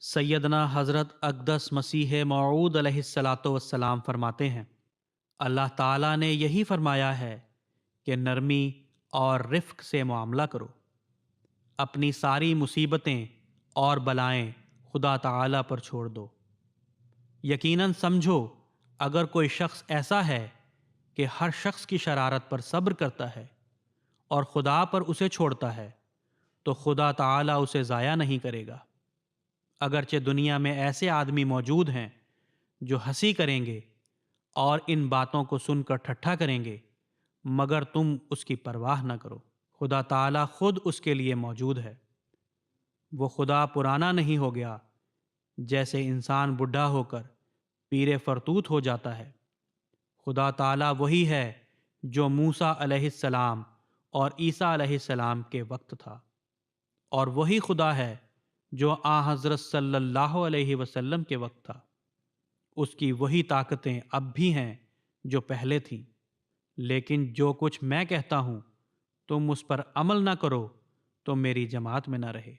سیدنا حضرت اقدس مسیح موعود علیہ الصلاۃ والسلام فرماتے ہیں، اللہ تعالیٰ نے یہی فرمایا ہے کہ نرمی اور رفق سے معاملہ کرو۔ اپنی ساری مصیبتیں اور بلائیں خدا تعالیٰ پر چھوڑ دو۔ یقیناً سمجھو، اگر کوئی شخص ایسا ہے کہ ہر شخص کی شرارت پر صبر کرتا ہے اور خدا پر اسے چھوڑتا ہے، تو خدا تعالیٰ اسے ضائع نہیں کرے گا۔ اگرچہ دنیا میں ایسے آدمی موجود ہیں جو ہنسی کریں گے اور ان باتوں کو سن کر ٹھٹھا کریں گے، مگر تم اس کی پرواہ نہ کرو، خدا تعالیٰ خود اس کے لیے موجود ہے۔ وہ خدا پرانا نہیں ہو گیا، جیسے انسان بڈھا ہو کر پیر فرتوت ہو جاتا ہے۔ خدا تعالیٰ وہی ہے جو موسیٰ علیہ السلام اور عیسیٰ علیہ السلام کے وقت تھا، اور وہی خدا ہے جو حضرت صلی اللہ علیہ وسلم کے وقت تھا۔ اس کی وہی طاقتیں اب بھی ہیں جو پہلے تھیں، لیکن جو کچھ میں کہتا ہوں تم اس پر عمل نہ کرو تو میری جماعت میں نہ رہے۔